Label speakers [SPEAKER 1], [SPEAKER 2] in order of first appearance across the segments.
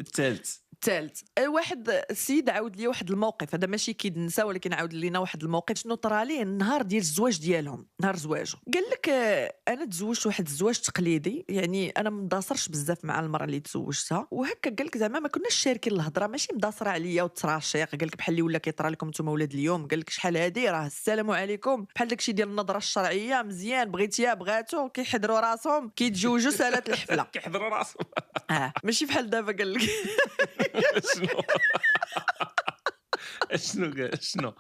[SPEAKER 1] الثالث واحد السيد عاود لي واحد الموقف، هذا ماشي كيد نسى ولكن عاود لينا واحد الموقف شنو طرا ليه النهار ديال الزواج ديالهم، نهار زواجه. قال لك انا تزوجت واحد الزواج تقليدي، يعني انا ما مداصرش بزاف مع المراه اللي تزوجتها وهكا. قال لك زعما ما كناش شاركين الهضره، ماشي مداصره عليا وتراشيق. قال لك بحال اللي ولا كيطرى لكم نتوما ولاد اليوم. قال لك شحال هادي راه السلام عليكم بحال داكشي ديال النظره الشرعيه، مزيان بغيتيها بغاتو، كيحضروا راسهم كيتزوجوا سالات الحفله
[SPEAKER 2] كيحضروا راسهم.
[SPEAKER 1] ماشي بحال دابا. قال لك
[SPEAKER 2] شنو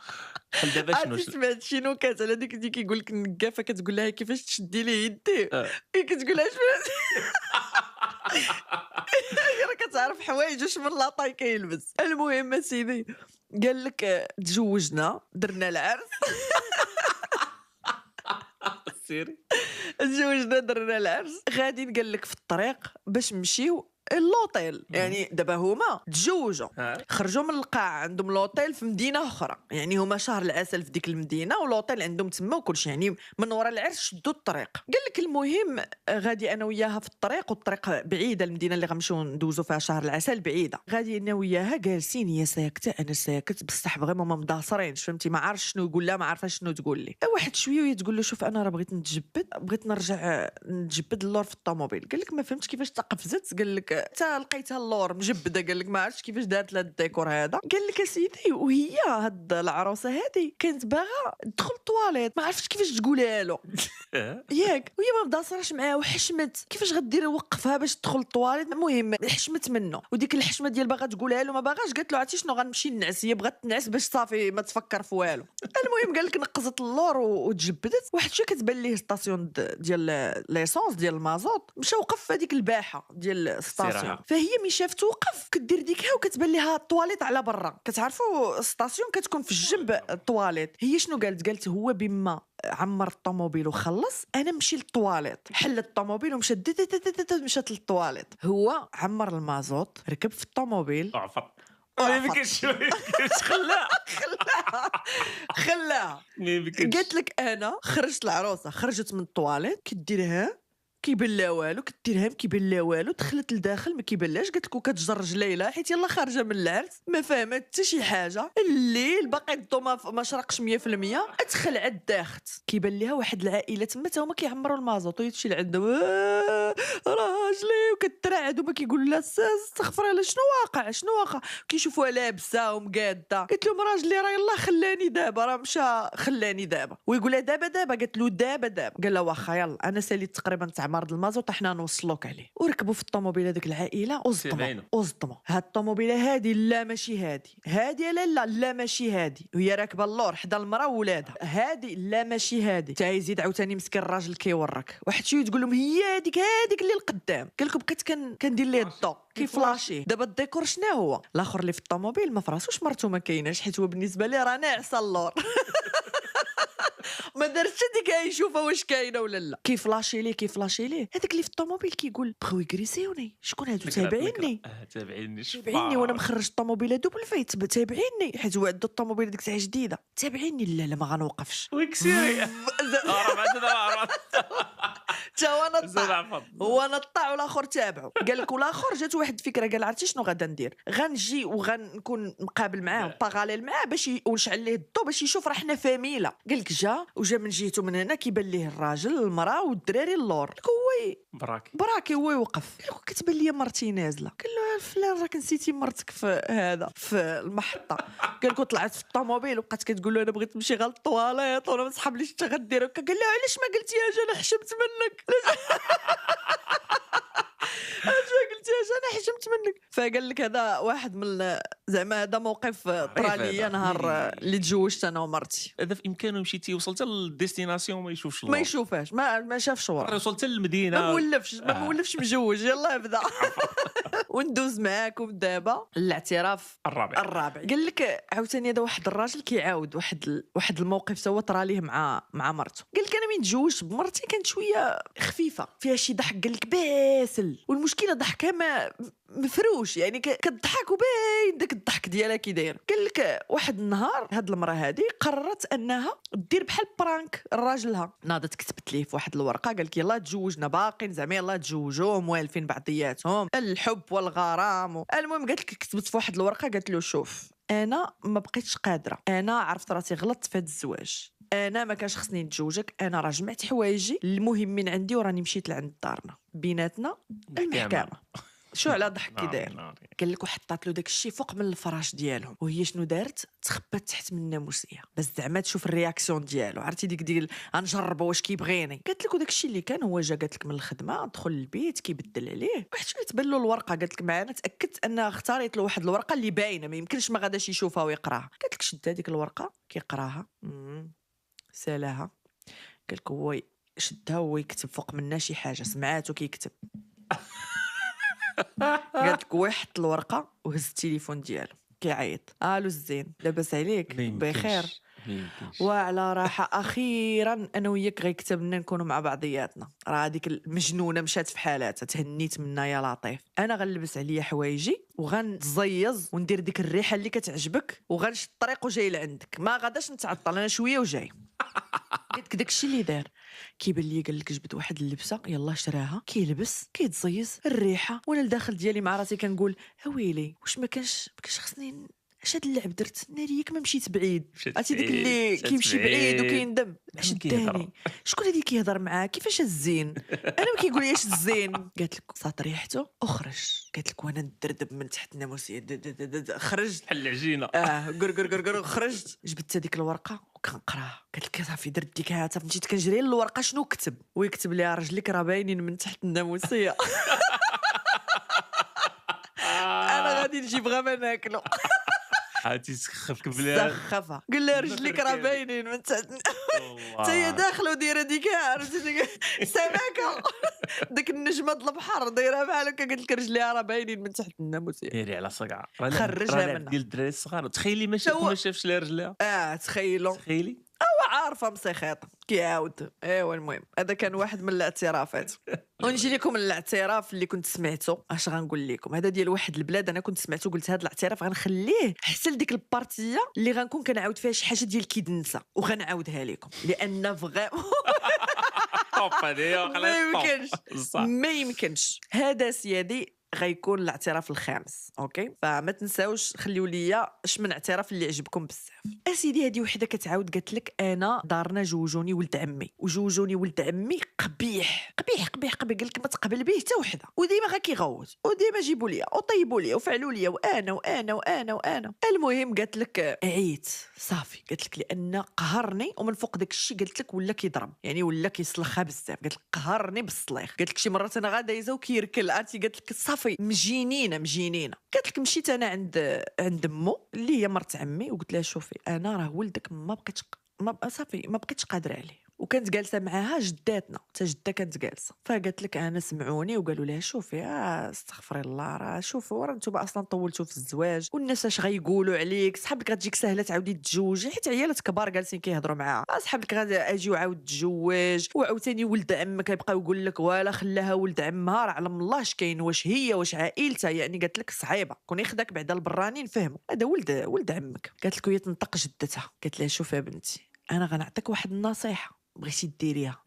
[SPEAKER 2] بحال دابا شنو
[SPEAKER 1] سمعت شي نكات على ديك اللي كيقول لك النقافه كتقول لها كيفاش تشدي ليه يديه، كتقول لها هي راه كتعرف حوايج واش من لاطاي كيلبس. المهم سيدي قال لك تزوجنا درنا العرس
[SPEAKER 2] سيري
[SPEAKER 1] تزوجنا درنا العرس غادي. قال لك في الطريق باش نمشيو اللوطيل، يعني دابا هما تزوجوا خرجوا من القاعه عندهم لوطيل في مدينه اخرى، يعني هما شهر العسل في ديك المدينه ولوطيل عندهم تما وكلشي، يعني من وراء العرس شدوا الطريق. قال لك المهم غادي انا وياها في الطريق، والطريق بعيده، المدينه اللي غنمشيو ندوزو فيها شهر العسل بعيده. غادي انا وياها جالسين، هي ساكته انا ساكت، بصح فريمون ما مداصرينش، فهمتي؟ ما عارفش شنو يقول لها، ما عارفه شنو تقول لي. واحد شويه وهي تقول له شوف انا راه بغيت نتجبد، بغيت نرجع نتجبد اللور في الطوموبيل. قال لك ما فهمتش كيفاش تقفزت. قال لك حتى لقيتها اللور مجبده. قال لك ما عرفتش كيفاش دارت لها الديكور هذا. قال لك سيدي وهي هاد العروسه هذه كانت باغا تدخل الطواليت، ما عرفتش كيفاش تقولها له ياك، وهي ما مداصراش معاه وحشمت. كيفاش غدير وقفها باش تدخل الطواليت؟ المهم حشمت منه، وديك الحشمه ديال باغا تقولها له ما باغاش. قالت له عرفتي شنو غنمشي نعس، هي بغات تنعس باش صافي ما تفكر في والو. المهم قال لك نقزت اللور وتجبدت. واحد شويه كتبان ليه ستاسيون ديال ليسونس ديال المازوط، مشى وقف في هذيك الباحه ديال الستاسيون. فهي مي شافت وقف كدير ديكها وكتبان لها الطواليت على برا. كتعرفوا الستاسيون كتكون في الجنب الطواليت. هي شنو قالت هو بما عمر الطوموبيل وخلص انا نمشي للطواليت. حل الطوموبيل ومشات مشات للطواليت. هو عمر المازوت ركب في الطوموبيل
[SPEAKER 2] ما كاينش
[SPEAKER 1] خلاها. قالت لك انا خرجت العروسه خرجت من الطواليت كديرها كيبان لا والو، كديرها كيبان لا والو، دخلت لداخل ما كيبان لاش. قالت لك وكتجر رجليها حيت يلا خارجه من العرس ما فاهمه حتى شي حاجه. الليل باقي الضو ما شرقش 100%. ادخل عاد داخت كيبان لها واحد العائله تما تا هما كيعمروا المازوط ويمشي لعندهم راجلي وكترعد وما كيقول لها استغفر الله شنو واقع كيشوفوها لابسه ومقاده. قلت لهم راجلي راه يلا خلاني دابا، راه مشى خلاني دابا. ويقول لها دابا قالت له دابا. قال لها واخا يلا انا ساليت تقريبا تاع مرض المازوط حنا نوصلوك عليه. وركبوا في الطوموبيله ديك العائله وصدموا. هاد الطوموبيله هادي لا ماشي هادي لا ماشي هادي. وهي راكبه اللور حدا المراه وولادها. هادي لا ماشي هادي. تا يزيد عاوتاني مسكين الراجل كيورك واحد شويه تقول لهم هي هذيك اللي القدام. قال لكم بقيت كندير ليه الضو كيفلاشي. دابا الديكور شنو هو؟ الاخر اللي في الطوموبيل ما فراسوش مرتو ما كايناش، حيت هو بالنسبه ليه راه ناعسه اللور ما دارتش ديك يشوفها واش كاينه ولا لا. كيفلاشي ليه هذاك اللي في الطوموبيل كيقول بغاو يغريسيوني. شكون هادو؟ تابعيني وانا مخرج الطوموبيله دوبل فايت. تابعيني حيت هو عنده الطوموبيله ديك تاع جديده. تابعيني. لا ما غنوقفش
[SPEAKER 2] ويكسيري
[SPEAKER 1] تا هو نطع والاخر تابعو. قال لك والاخر جات واحد الفكره، قال عرفتي شنو غادا ندير؟ غنجي وغنكون مقابل معاه باراليل معاه باش ونشعل ليه الضو باش يشوف راه حنا فاميله. قال لك جا من جهته من هنا كيبان ليه الراجل المراه والدراري اللور. هو براكي هو يوقف. قال له كتبان لي مرتي نازله. قال له فلان راك نسيتي مرتك في هذا في المحطه. قال لك طلعت في الطوموبيل وبقات كتقول له انا بغيت نمشي غير للطواليت وانا ما صحابليش حتى غدير. قال له علاش ما قلتيهاش انا حشمت منك انا حشمت منك. فقال لك هذا واحد من زعما هذا موقف طرالي نهار اللي تزوجت انا ومرتي.
[SPEAKER 2] هذا في امكانه مشيتي وصلت للديستيناسيون ما يشوفش
[SPEAKER 1] ما يشوفهاش ما شافش ورا.
[SPEAKER 2] وصلت للمدينه
[SPEAKER 1] ما مولفش مجوج. يلا ابدا وندوز معاكم دابا الاعتراف الرابع. قال لك عاوتاني هذا واحد الراجل كيعاود واحد الموقف سوا طرا ليه مع مرته. قال لك انا من تزوجت بمرتي كانت شويه خفيفه فيها شي ضحك قال لك باسل، والمشكله ضحكها ما مفروش يعني كتضحك وباين داك الضحك ديالها كي داير. قال لك واحد النهار هاد المراه هذه قررت انها دير بحال برانك راجلها، ناضت كتبت ليه في واحد الورقه قال لك يلا تزوجنا باقين زعما يلا تزوجوا موالفين بعضياتهم الحب والغرام. المهم قالت لك كتبت في واحد الورقه قالت له شوف انا ما بقيتش قادره، انا عرفت راسي غلطت في هذا الزواج، انا ما كانش خصني نتزوجك، انا راه جمعت حوايجي المهمين عندي وراني مشيت لعند دارنا بيناتنا المحكمه. شو على ضحك كي داير. قال لك وحطات له داك الشيء فوق من الفراش ديالهم، وهي شنو دارت تخبات تحت من الناموسيه باش زعما تشوف الرياكسيون ديالو، عرفتي ديك ديال غنجربوا واش كيبغيني. قالت لك وداك الشيء اللي كان هو جا قالت لك من الخدمه دخل البيت كيبدل عليه واحد شويه تبان له الورقه، قالت لك معنا تاكدت انها اختارت له واحد الورقه اللي باينه ما يمكنش ما غاداش يشوفها ويقراها. قالت لك شد هذيك الورقه كيقراها سالاها، قال لك هو شدها وهو يكتب فوق منها شي حاجه سمعاتو كيكتب. قالت لك هو حط الورقه وهز التليفون ديالو كيعيط الو الزين لاباس عليك بخير وعلى راحه اخيرا انا وياك غيكتب لنا نكونوا مع بعضياتنا، راه هذيك المجنونه مشات في حالاتها تهنيت منا يا لطيف، انا غنلبس عليا حوايجي وغنزيز وندير ديك الريحه اللي كتعجبك وغنشد الطريق وجاي لعندك، ما غاداش نتعطل انا شويه وجاي. قلت لك داكشي اللي دار كيبان لي قال لك جبد واحد اللبسه يلا شراها كيلبس كيتزيز الريحه، وانا الداخل ديالي مع راسي كنقول اويلي واش ما كانش خصني اش هاد اللعب درت ناريك ما مشيت بعيد، عرفتي ديك اللي كيمشي بعيد وكيندم شداني شكون هادي كيهضر معاه كيفاش الزين انا ما كيقول ليش الزين. قالت لك صات ريحته اخرج، قالت لك وانا ندردب من تحت الناموسيه خرجت
[SPEAKER 2] بحال العجينه
[SPEAKER 1] قر خرجت جبت هذيك الورقه وكنقراها. قالت لك صافي درت ديك هاتها مشيت كنجري للورقه شنو كتب ويكتب ليها رجليك راه باينين من تحت الناموسيه. انا غادي نجيب غير ناكلو
[SPEAKER 2] عرفتي تسخفك بلا
[SPEAKER 1] سخفها قول لها رجليك راه باينين من تحت حتى هي داخله ودايره ديك عرفتي ديك سمكه داك النجمه د البحر دايره بحال هكا، قالت لك رجليها راه باينين من تحت الناموسيه
[SPEAKER 2] ديري على صقعه
[SPEAKER 1] خرجها منها
[SPEAKER 2] ديال الدراري الصغار. تخيلي ما شافش لها رجلها
[SPEAKER 1] تخيلوا
[SPEAKER 2] تخيلي
[SPEAKER 1] عارفه مسخيطه كيعاود. ايوا المهم هذا كان واحد من الاعترافات. ونجي لكم الاعتراف اللي كنت سمعته اش غنقول لكم، هذا ديال واحد البلاد انا كنت سمعته قلت هذا الاعتراف غنخليه حتى لديك البارتيه اللي غنكون كنعاود فيها شي حاجه ديال كيدنسا وغنعاودها لكم لان ما يمكنش. هذا سيادي غيكون الاعتراف الخامس اوكي، فما تنساوش خليوا ليا اش من اعتراف اللي عجبكم بزاف. اسيدي هذه وحده كتعاود قالت لك انا دارنا جوجوني ولد عمي وجوجوني ولد عمي قبيح قال لك ما تقبل به حتى وحده وديما غا كيغوت وديما جيبوا ليا وطيبوا ليا وفعلوا ليا وانا. المهم قالت لك عييت صافي، قالت لك لان قهرني ومن فوق داك الشيء قالت لك ولا كيضرب يعني ولا كيصلخها بزاف، قالت لك قهرني بالصليخ، قالت لك شي مرات انا غادا دايزه وكيركل عرفتي، قالت لك صافي مجينينه. قالت لك مشيت انا عند امو اللي هي مرت عمي وقلت لها شوفي انا راه ولدك ما بقيتش قادره عليه، وكانت جالسه معاها جداتنا حتى جده كانت جالسه، فقالت لك انا سمعوني وقالوا لها شوفي استغفر الله راه شوفوا راه نتوما اصلا طولتوا في الزواج والناس اش غيقولوا عليك، صحابك غتجيك سهله تعاودي تتزوجي حيت عيالات كبار جالسين كيهضروا معاها، صحابك غادي اجيو عاود تزوج وعاوتاني ولد عمك يبقى يقول لك ولا خلاها ولد عمها راه علم الله اش كاين واش هي واش عائلتها، يعني قالت لك صعيبه كوني خداك بعدا البراني نفهموا هذا ولد عمك. قالت لك وهي تنطق جدتها قالت لها شوفي يا بنتي انا غنعطيك واحد النصيحه بغيتي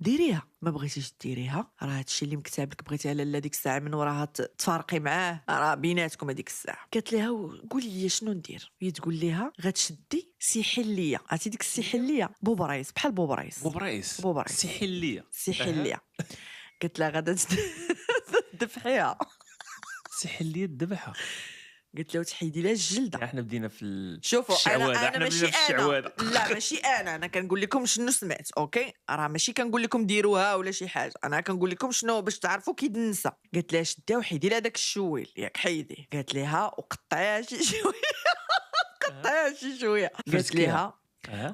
[SPEAKER 1] ديريها ما بغيتيش ديريها راه هادشي اللي مكتاب لك بغيتيها لالا ديك الساعه من وراها تفارقي معاه راه بيناتكم هذيك الساعه. قالت لها قولي لي شنو ندير، هي تقول لها غتشدي سيحليه، عرفتي ديك السيحليه بوبرايس بحال بوبرايس سيحليه قالت لها غادا تذبحيها
[SPEAKER 2] سيحليه الذبحه،
[SPEAKER 1] قلت له تحيدي لها الجلده.
[SPEAKER 2] احنا بدينا في
[SPEAKER 1] شوفوا انا ماشي
[SPEAKER 2] الشعوذه
[SPEAKER 1] لا ماشي انا كنقول لكم شنو سمعت اوكي، راه ماشي كنقول لكم ديروها ولا شي حاجه، انا كنقول لكم شنو باش تعرفوا كي تنسى. قالت لها شديها وحيدي لها داك الشويل ياك حيديه، قالت لها وقطعيها شي شويه قالت لها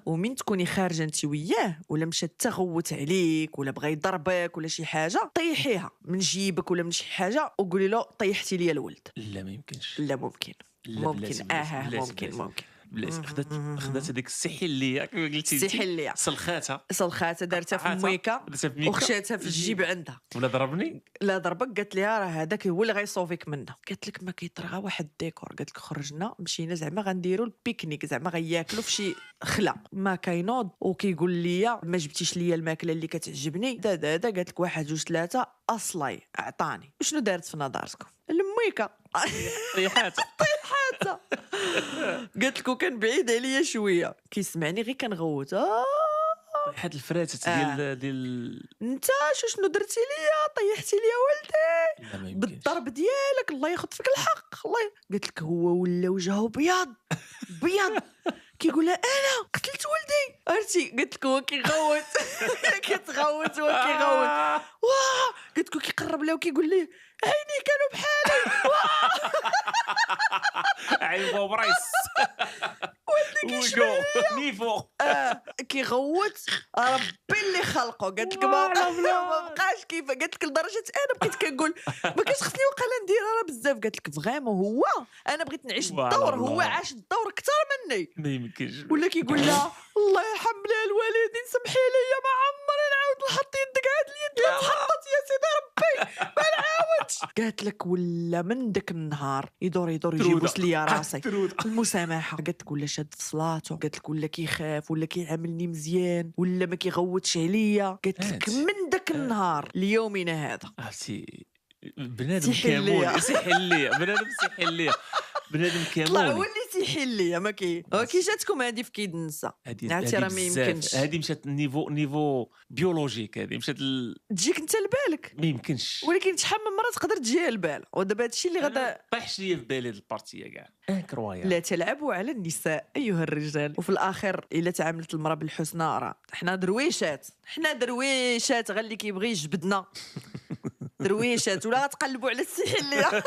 [SPEAKER 1] ومن تكوني خارجه انت وياه ولا مشات تغوت عليك ولا بغى يضربك ولا شي حاجه طيحيها من جيبك ولا من شي حاجه وقولي له طيحتي لي الولد.
[SPEAKER 2] لا ما يمكنش
[SPEAKER 1] لا ممكن
[SPEAKER 2] بلاتي خدات هذيك السحليه كما قلتي انت،
[SPEAKER 1] السحليه
[SPEAKER 2] سلخاتها
[SPEAKER 1] سلخاتها دارتها في
[SPEAKER 2] قطعتها،
[SPEAKER 1] ميكا
[SPEAKER 2] درتها في ميكا
[SPEAKER 1] وخشاتها في الجيب عندها.
[SPEAKER 2] ولا ضربني.
[SPEAKER 1] لا ضربك، قالت لها راه هذاك هو اللي غيصوفيك منها. قالت لك ما كيطرى غير واحد الديكور. قالت لك خرجنا مشينا زعما غنديروا البيكنيك، زعما غياكلوا في شي خلا. ما كينوض وكيقول لي ما جبتيش ليا الماكله اللي كتعجبني. دا قالت لك واحد جوج ثلاثه اصلاي عطاني. وشنو دارت في نظرتكم؟ الميكا
[SPEAKER 2] طيحاتها
[SPEAKER 1] حتى قالت لك وكان بعيد عليا شويه، كيسمعني غير كنغوت.
[SPEAKER 2] طيحات الفراتة ديال
[SPEAKER 1] انت شنو درتي ليا؟ طيحتي ليا ولدي
[SPEAKER 2] لا ما يمكنش.
[SPEAKER 1] بالضرب ديالك، الله ياخذ فيك الحق. الله قالت لك هو ولا وجهه بياض بياض كيقول لها انا قتلت ولدي. عرفتي؟ قالت لك هو كيغوت كتغوت هو كيغوت. واه قالت لك كيقرب لها وكيقول ليه عيني كانوا بحالي.
[SPEAKER 2] عين بوبريس
[SPEAKER 1] ولدي كيشبه
[SPEAKER 2] نيفو
[SPEAKER 1] كيغوت ربي اللي خلقه. قالت لك ما بقاش كيف. قالت لك لدرجه انا بقيت كنقول ما كاش خصني وقيلا ندير راه بزاف. قالت لك فريمون هو انا بغيت نعيش الدور، هو عاش الدور اكثر مني.
[SPEAKER 2] ما يمكنش.
[SPEAKER 1] ولا كيقول لها الله يرحم لي الوالدين سمحي لي ما عمري نعاود نحط يدك هاد اليد اللي تحطت يا سيدي ربي ما نعاودش. قالت لك ولا من داك النهار يدور يجيبوس ليا راسي المسامحه. قالت لك ولا شاد صلاته. قالت لك ولا كيخاف ولا كيعاملني مزيان ولا ما كيغوتش عليا. قالت لك من داك النهار ليومنا هذا
[SPEAKER 2] عرفتي بنادم كامل سحليه بنادم سحليه بنادم
[SPEAKER 1] طلع هو
[SPEAKER 2] كامل.
[SPEAKER 1] اللي تيحل ليا. ما كي جاتكم هذه في كيد النساء؟ عرفتي راه ما يمكنش.
[SPEAKER 2] هذه مشات نيفو بيولوجيك. هذه مشات
[SPEAKER 1] تجيك انت لبالك
[SPEAKER 2] ما يمكنش.
[SPEAKER 1] ولكن شحال من مره تقدر تجيها البال. ودابا هادشي اللي غدا
[SPEAKER 2] طيحش ليا في بالي هاد البارتيه كاع انكرويا.
[SPEAKER 1] لا تلعبوا على النساء ايها الرجال. وفي الاخر الا تعاملت المراه بالحسنى راه حنا درويشات غير اللي كيبغي يجبدنا درويشات. ولا غتقلبوا على السحليه.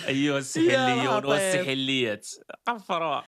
[SPEAKER 2] ايها السحليون والسحليات قفروا.